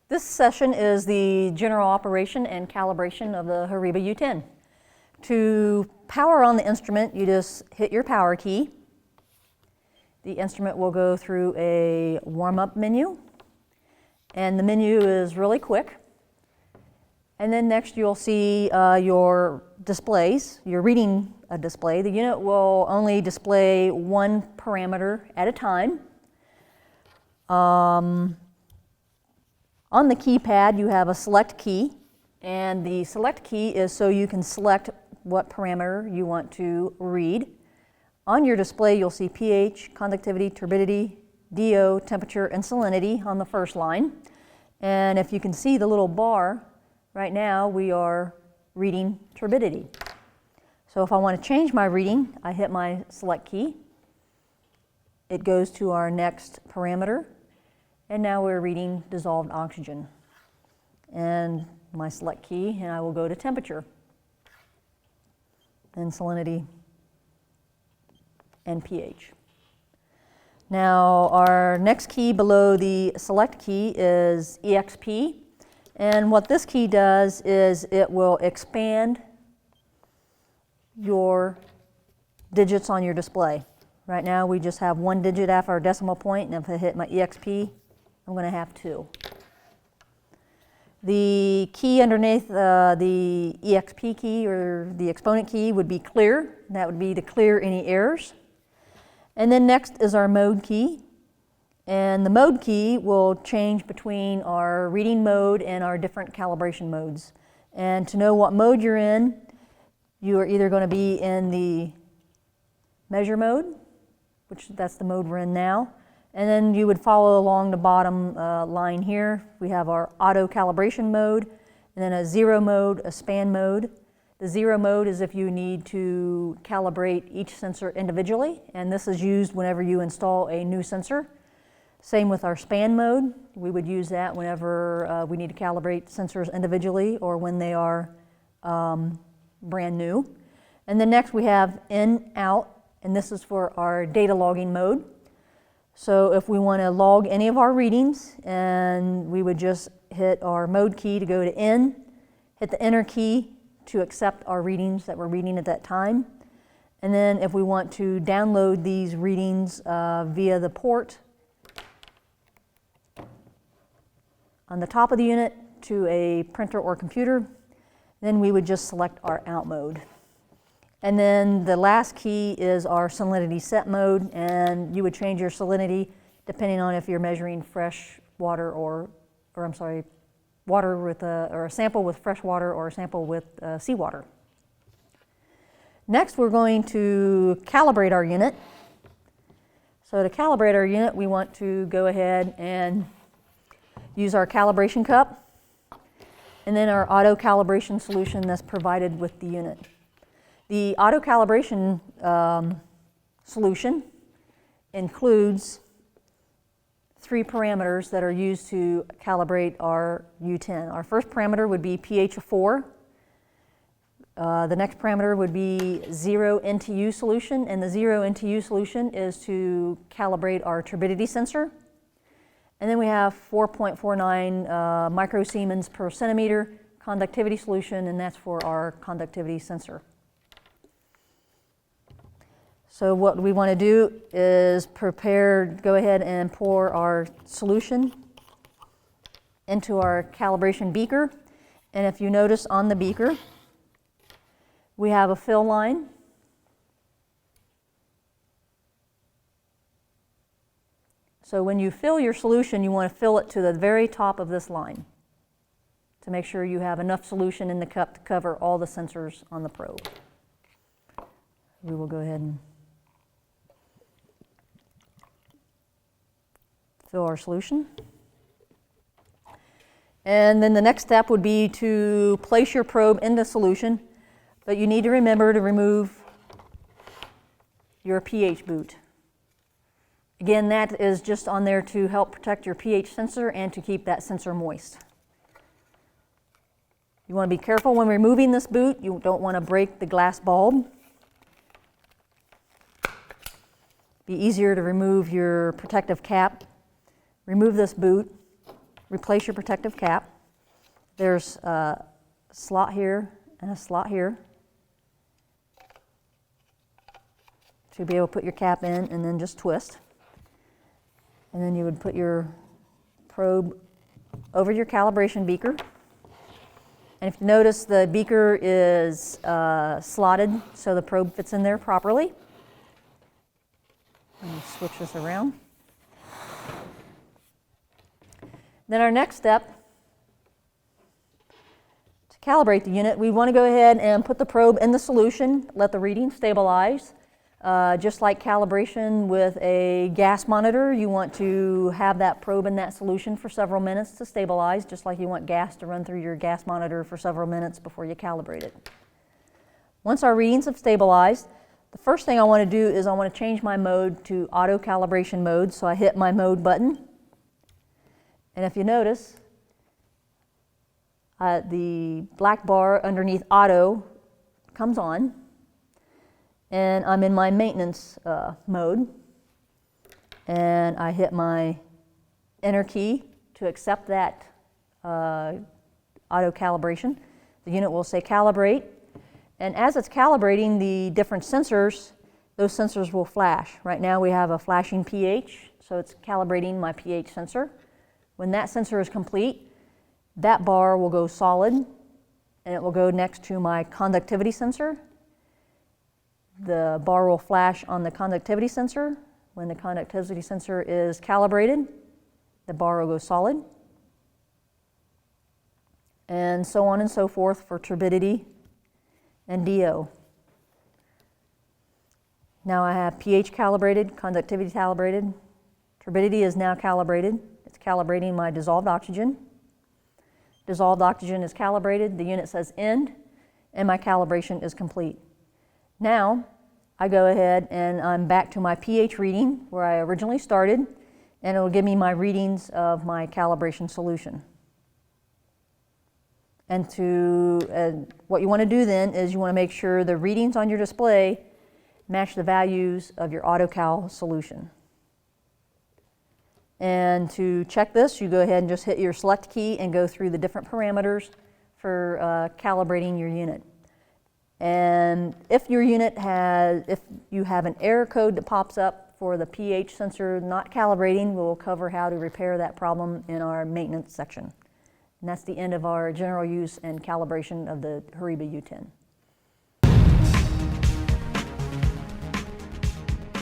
This session is the general operation and calibration of the Horiba U10. To power on the instrument, you just hit your power key. The instrument will go through a warm-up menu, and the menu is really quick. And then next you'll see your displays, your reading display. The unit will only display one parameter at a time. On the keypad you have a select key, and the select key is so you can select what parameter you want to read. On your display you'll see pH, conductivity, turbidity, DO, temperature, and salinity on the first line. And if you can see the little bar, right now we are reading turbidity. So if I want to change my reading, I hit my select key. It goes to our next parameter, and now we're reading dissolved oxygen. And my select key, and I will go to temperature, and salinity, and pH. Now our next key below the select key is EXP, and what this key does is it will expand your digits on your display. Right now we just have one digit after our decimal point, and if I hit my EXP, I'm going to have 2. The key underneath the EXP key or the exponent key would be clear. That would be to clear any errors. And then next is our mode key. And the mode key will change between our reading mode and our different calibration modes. And to know what mode you're in, you are either going to be in the measure mode, which that's the mode we're in now. And then you would follow along the bottom line here. We have our auto calibration mode, and then a zero mode, a span mode. The zero mode is if you need to calibrate each sensor individually, and this is used whenever you install a new sensor. Same with our span mode. We would use that whenever we need to calibrate sensors individually or when they are brand new. And then next we have in, out, and this is for our data logging mode. So if we want to log any of our readings, and we would just hit our mode key to go to in, hit the enter key to accept our readings that we're reading at that time. And then if we want to download these readings via the port on the top of the unit to a printer or computer, then we would just select our out mode. And then the last key is our salinity set mode, and you would change your salinity depending on if you're measuring fresh water or water with or a sample with fresh water or a sample with seawater. Next, we're going to calibrate our unit. So to calibrate our unit, we want to go ahead and use our calibration cup, and then our auto calibration solution that's provided with the unit. The auto calibration solution includes 3 parameters that are used to calibrate our U10. Our first parameter would be pH of 4. The next parameter would be 0 NTU solution, and the 0 NTU solution is to calibrate our turbidity sensor. And then we have 4.49 microsiemens per centimeter conductivity solution, and that's for our conductivity sensor. So what we want to do is go ahead and pour our solution into our calibration beaker. And if you notice on the beaker, we have a fill line. So when you fill your solution, you want to fill it to the very top of this line to make sure you have enough solution in the cup to cover all the sensors on the probe. We will go ahead and fill our solution. And then the next step would be to place your probe in the solution, but you need to remember to remove your pH boot. Again, that is just on there to help protect your pH sensor and to keep that sensor moist. You want to be careful when removing this boot. You don't want to break the glass bulb. Be easier to remove your protective cap. Remove this boot, replace your protective cap. There's a slot here and a slot here to be able to put your cap in and then just twist. And then you would put your probe over your calibration beaker. And if you notice, the beaker is slotted so the probe fits in there properly. Let me switch this around. Then our next step, to calibrate the unit, we want to go ahead and put the probe in the solution, let the reading stabilize. Just like calibration with a gas monitor, you want to have that probe in that solution for several minutes to stabilize, just like you want gas to run through your gas monitor for several minutes before you calibrate it. Once our readings have stabilized, the first thing I want to do is I want to change my mode to auto calibration mode, so I hit my mode button. And if you notice, the black bar underneath auto comes on. And I'm in my maintenance mode, and I hit my enter key to accept that auto calibration. The unit will say calibrate, and as it's calibrating the different sensors, those sensors will flash. Right now we have a flashing pH, so it's calibrating my pH sensor. When that sensor is complete, that bar will go solid, and it will go next to my conductivity sensor. The bar will flash on the conductivity sensor. When the conductivity sensor is calibrated, the bar will go solid. And so on and so forth for turbidity and DO. Now I have pH calibrated, conductivity calibrated. Turbidity is now calibrated. It's calibrating my dissolved oxygen. Dissolved oxygen is calibrated. The unit says end, and my calibration is complete. Now, I go ahead and I'm back to my pH reading where I originally started, and it will give me my readings of my calibration solution. And what you want to do then is you want to make sure the readings on your display match the values of your AutoCal solution. And to check this, you go ahead and just hit your select key and go through the different parameters for calibrating your unit. And if your unit if you have an error code that pops up for the pH sensor not calibrating, we'll cover how to repair that problem in our maintenance section. And that's the end of our general use and calibration of the Horiba U10.